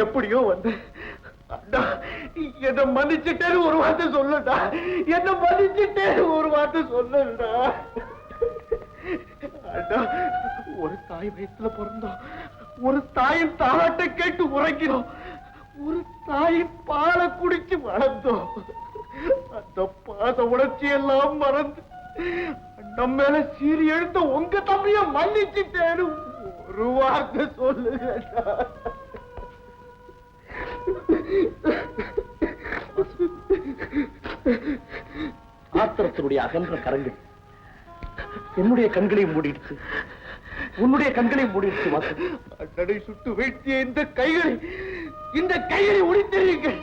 எப்படியோ வந்து என்ன மன்னிச்சுட்டேன்னு ஒரு வார்த்தை சொல்லுடா. என்ன மன்னிச்சுட்டேன்னு ஒரு வார்த்தை சொல்லுடா. ஒரு தாய் வயசுல பிறந்தோம், ஒரு தாயின் தாலாட்டை கேட்டு உறங்கினோம், ஒரு தாயின் பாலை குடிச்சு வளர்ந்தோம். அந்த பாச உணர்ச்சி எல்லாம் மறந்து நம்ம மேல சீறி எழுந்த உங்க தம்பிய மன்னிச்சுட்டேன்னு ஒரு வார்த்தை சொல்லுங்க. ஆத்திரத்தினுடைய அகன்ற கரங்கள் என்னுடைய கண்களையும் மூடிடுச்சு, உன்னுடைய கண்களையும் மூடிடுச்சு. அண்ணனை சுட்டு வீழ்த்திய இந்த கைகளை ஒடித்தெறியுங்கள்,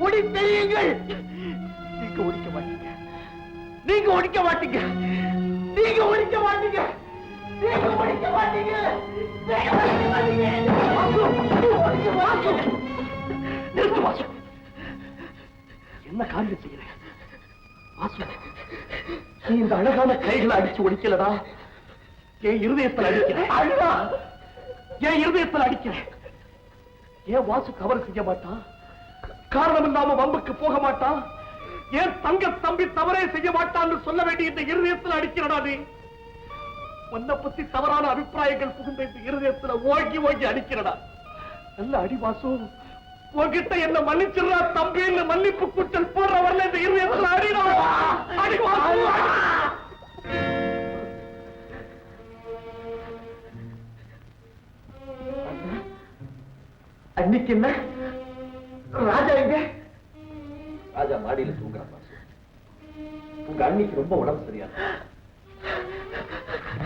ஒடித்தெறியுங்கள். நீங்க ஒடிக்க மாட்டீங்க, நீங்க ஒடிக்க மாட்டீங்க, நீங்க ஒடிக்க மாட்டீங்க, நீங்க ஒடிக்க மாட்டீங்க, நீங்க ஒடிக்க மாட்டீங்க. நிறுத்து வாசு, என்ன காரியம் செய்யறேன்? வாசு, நீ இந்த அழகான கைகளை அடிச்சு ஒடிக்கலடா, என் இருதயத்தில் அடிக்கிறேன். என் இருதயத்தில் அடிக்கிறேன். ஏன் வாசு கவர் செய்ய மாட்டான்? காரணம் இல்லாம வம்புக்கு போக மாட்டான்? ஏன் தங்க தம்பி தவறே செய்ய மாட்டான்னு சொல்ல வேண்டிய இந்த இருதயத்தில் அடிக்கிறடா நீ? உன்னை பத்தி தவறான அபிப்பிராயங்கள் புகுந்த இந்த இருதயத்தில் ஓங்கி ஓங்கி அடிக்கிறடா. நல்ல அடி வாசு, உன்கிட்ட என்ன மன்னிச்சிடா தம்பின்னு மன்னிப்பு கூட்டல் போடுற வரல இந்த இருதயத்தில் அடிடா. அடி வாசு. அன்னைக்கு என்ன ராஜா எங்க? ராஜா மாடியில தூங்குறான். உங்க அன்னைக்கு ரொம்ப உடம்பு சரியா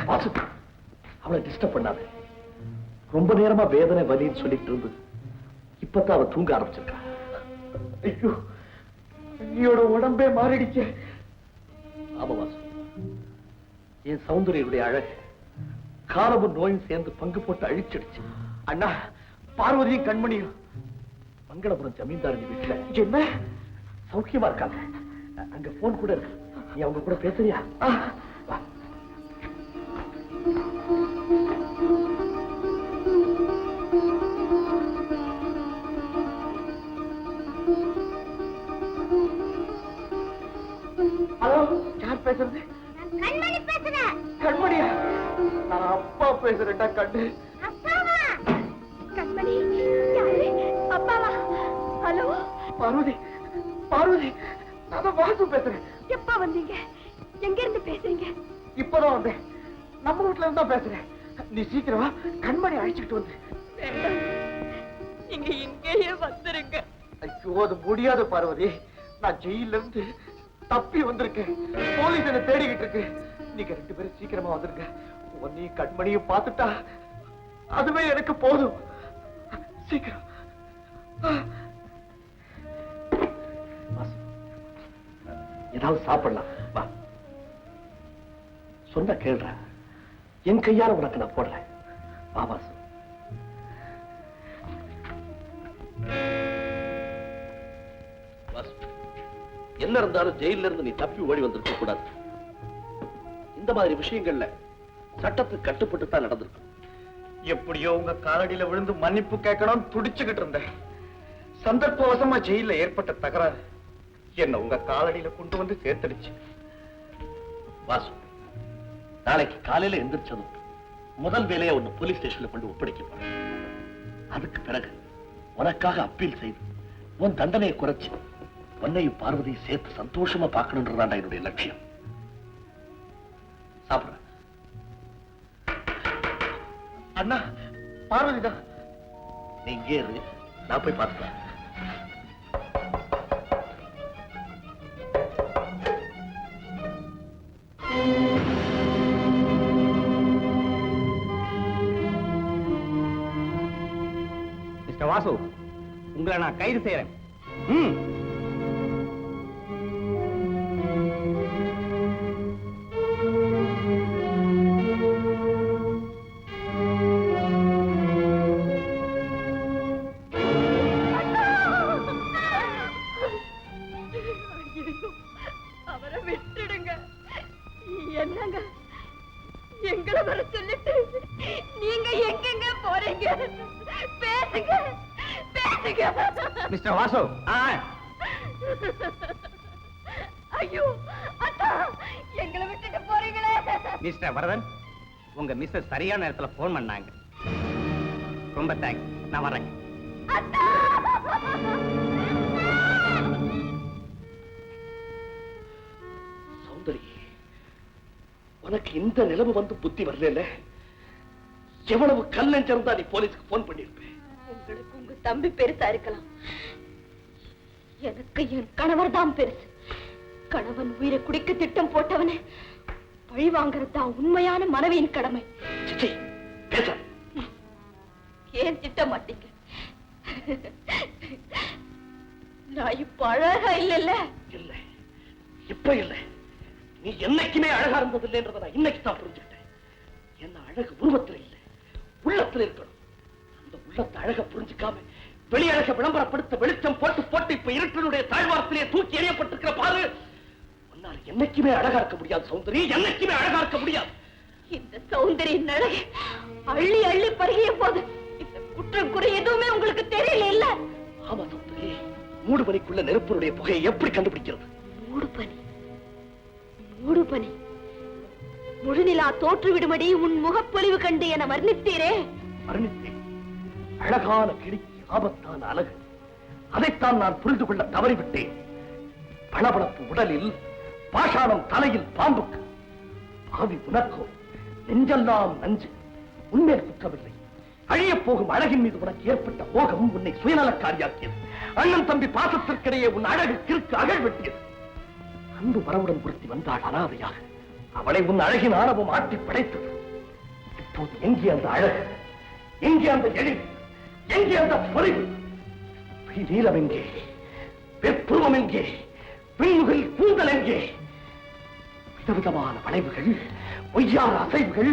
வாசு, அவளை டிஸ்டர்ப் பண்ணாத. ரொம்ப நேரமா வேதனை வலின்னு சொல்லிட்டு இருந்து இப்பதான் அவ தூங்க ஆரம்பிச்சிருக்கா. ஐயோ, அண்ணியோட உடம்பே மாறிடுச்சு. ஆமா வாசு, என் சௌந்தர்யுடைய அழகு காலமும் நோயும் சேர்ந்து பங்கு போட்டு அழிச்சிடுச்சு. அண்ணா, பார்வதியும் கண்மணியும் மங்களபுரம் ஜமீன்தாரி வீட்டுல என்ன சௌக்கியமா இருக்காங்க. அங்க போன் கூட இருக்கு, நீ அவங்க கூட பேசுறியா? ஹலோ, யார் பேசுறது? கண்மணி பேசுறேன். கண்மணியா? நான் அப்பா பேசுறேன்டா. கண்ணு அப்பாவா? கண்மணி யாரு? அப்பாவா? ஹலோ பார்வதி, பார்வதி, நான் வாசு பேசுறேன். எப்ப வந்தீங்க? எங்க இருந்து பேசுறீங்க? இப்பதான் வந்தேன். நம்ம வீட்டுல இருந்தா பேசுறேன். நீ சீக்கிரமா கண்மணி அழைச்சிட்டு வந்து. நீங்க இங்கேயே வந்துருங்க. ஐயோ, அது முடியாது பார்வதி. நான் ஜெயில இருந்து தப்பி வந்திருக்கேன். போலீஸ் என்ன தேடிக்கிட்டு இருக்கு. நீங்க 2 பேரும் சீக்கிரமா வந்துருங்க. நீ கண்மணியை பார்த்துட்டா அதுவே எனக்கு போதும். சீக்கிரம். ஏதாவது சாப்பிடலாம் வா. சொன்ன கேள்ற, என் கையால உனக்கு நான் போடுறேன். வா வாசு. என்ன இருந்தாலும் ஜெயில இருந்து நீ தப்பி ஓடி வந்திருக்க கூடாது. இந்த மாதிரி விஷயங்கள்ல சட்டத்துக்கு கட்டுப்பட்டு தான் நடந்திருக்கும். எப்படியோ உங்க காலடியில விழுந்து மன்னிப்பு கேட்கணும் துடிச்சுக்கிட்டு இருந்தேன். சந்தர்ப்பவசமா ஜெயில ஏற்பட்ட தகராறு என்ன உங்க காலடியில கொண்டு வந்து சேர்த்துடுச்சு. வாசு, நாளைக்கு காலையில எந்திரிச்சதும் முதல் வேலையை ஒண்ணு போலீஸ் ஸ்டேஷன்ல கொண்டு ஒப்படைக்க போறேன். அதுக்கு பிறகு உனக்காக அப்பீல் செய்து உன் தண்டனையை குறைச்சு உன்னையும் பார்வதியை சேர்த்து சந்தோஷமா பார்க்கணுன்றதாண்டா என்னுடைய லட்சியம். சாப்பிடுற அண்ணா, பார்வதிதான். நீ இங்கே இரு, நான் போய் பார்த்துக்கிறேன். மிஸ்டர் வாசு, உங்களை நான் கைது செய்யறேன். அவரை விட்டுடுங்க. என்னங்க எங்களை வர சொல்லிட்டு நீங்க எங்கெங்க போறீங்க? பேசுங்க, பேசுங்க. மிஸ்டர் வாசு, ஐயோ அத்தா, எங்களை விட்டுட்டு போறீங்களே. மிஸ்டர் வரதன், உங்க மிஸ்ஸஸ் சரியான நேரத்துல போன் பண்ணாங்க. ரொம்ப தேங்க்ஸ். நான் வரேன். அத்தா, சௌந்தரி, உனக்கு இந்த நிலைமை வந்து புத்தி வரல. எவ்வளவு கல்லஞ்சம் நீ போலீஸ்க்கு போன் பண்ணிருப்ப. உங்களுக்கு உங்க தம்பி பெருசா இருக்கலாம், எனக்கு என் கணவர் தான் பெருசு. கணவன் உயிரை குடிக்க திட்டம் போட்டவனே பழி வாங்கறது தான் உண்மையான மனைவியின் கடமை. ஏன் திட்ட மாட்டீங்க? நான் இப்ப அழகா இல்ல. இல்ல, இப்ப இல்ல. நீ என்னைக்குமே அழகா இருந்தது இல்லைன்றத நான் இன்னைக்கு தான் புரிஞ்சுக்கிட்டேன். என்ன அழகு உருவத்துல இல்ல, உள்ளத்துல இருக்கணும். அந்த உள்ளத்தை அழக புரிஞ்சுக்காம வெளியழக விளம்பரப்படுத்த வெளிச்சம் போட்டு போட்டு இப்ப இருட்டினுடைய தாழ்வாரத்திலே தூக்கி எறியப்பட்டிருக்கிற பாரு. உன்னால் என்னைக்குமே அழகா இருக்க முடியாது சௌந்தரி, என்னைக்குமே அழகா இருக்க முடியாது. இந்த சௌந்தரியின் அழகை அள்ளி அள்ளி பருகிய போது இந்த குற்றம் குறை எதுவுமே உங்களுக்கு தெரியல இல்ல? ஆமா சௌந்தரி, மூடு பனிக்குள்ள நெருப்பினுடைய புகையை எப்படி கண்டுபிடிக்கிறது? மூடுபனி, மூடுபனி. முழுநிலா தோற்றுவிடுமடி உன் முகப்பொலிவு கண்டு என வர்ணித்தீரே. வர்ணித்தேன். அழகான கிளிக்கு ஆபத்தான அழகு, அதைத்தான் நான் புரிந்து கொள்ள தவறிவிட்டேன். பளபளப்பு உடலில், பாஷாணம் தலையில் பாம்புக்கு, பாவி உனக்கோ நெஞ்செல்லாம் நஞ்சு. உண்மையில் குற்றமில்லை. அழிய போகும் அழகின் மீது உனக்கு ஏற்பட்ட மோகம் உன்னை சுயநலக்காரியாக்கியது. அண்ணன் தம்பி பாசத்திற்கிடையே உன் அழகு கிறுக்கு அகழ் வெட்டியது. அன்பு வரவுடன் பொருத்தி வந்தாள் அனாதையாக. அவளை உன் அழகின் ஆணவம் ஆட்டி படைத்தது. இப்போது எங்கே அந்த அழகு, எங்கே அந்த எழில், எங்கே அந்த பொலிவு? நீலம் எங்கே, வெப்புருவம் எங்கே, பின்முகில் கூந்தல் எங்கே? விதவிதமான வளைவுகள், ஒய்யார அசைவுகள்,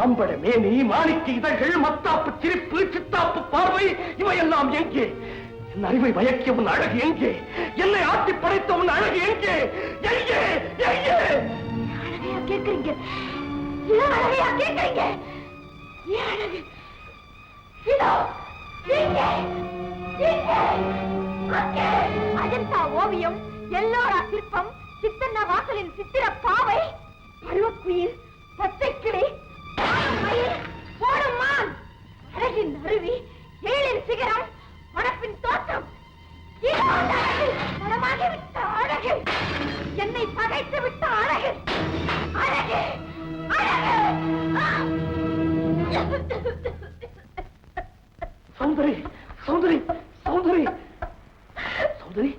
ஆம்பட மேனி, மாணிக்க இதழ்கள், மத்தாப்பு சிரிப்பு, சித்தாப்பு பார்வை, இவையெல்லாம் எங்கே? என் அறிவை மயக்கிய உன் அழகு எங்கே? என்னை ஆட்டி படைத்த உன் அழகு எங்கே? எங்கே, எங்கே? அழகையா கேட்கிறீங்க? ஏன் அழகையா கேட்கிறீங்க? ஏன் அழகு? இதோ, இங்கே, இங்கே, அங்கே. அஜந்தா ஓவியம், எல்லோரா சிற்பம், சித்தன்ன வாசலின் சித்திர பாவை, பருவக்குயில், பச்சை கிளி, போடும் மான், அழகின் அருவி, ஏழின் சிகரம், மணப்பின் தோற்றம், மனமாகிவிட்ட அழகு, என்னை பகைத்து விட்ட அழகு, அழகு, அழகு. சௌந்தரி, சௌந்தரி, சௌந்தரி, சௌந்தரி.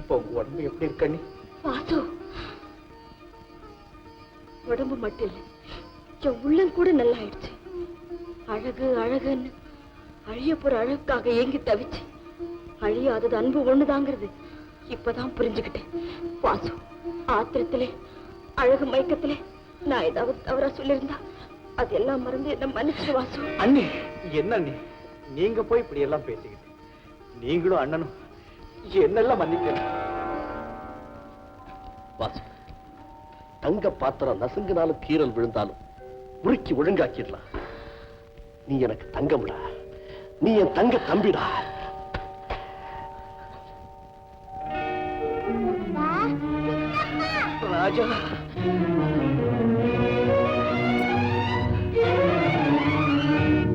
இப்போ உங்க உடம்பு எப்படி இருக்கு அண்ணி? வாசு, உடம்பு மட்டும் இல்ல, என் உள்ளம் கூட நல்லா ஆயிடுச்சு. அழகு அழகுன்னு அழிய போற அழகுக்காக ஏங்கி தவிச்சு அழியாதது அன்பு ஒண்ணுதாங்கிறது இப்பதான் புரிஞ்சுக்கிட்டேன். வாசு, ஆத்திரத்திலே அழகு மயக்கத்திலே நான் ஏதாவது தவறா சொல்லியிருந்தா அதெல்லாம் மறந்து என்ன மன்னிச்சிரு வாசு. அண்ணி, என்ன அண்ணி நீங்க போய் இப்படி எல்லாம் பேசிக்கிட்டு, நீங்களும் அண்ணனும் என்னெல்லாம் மன்னிக்க. வாசு, தங்க பாத்திரம் நசுங்கினாலும் கீரல் விழுந்தாலும் உருக்கி ஒழுங்காக்கிடலாம். நீ எனக்கு தங்கம்டா, நீ என் தங்க தம்பிடா. ராஜா,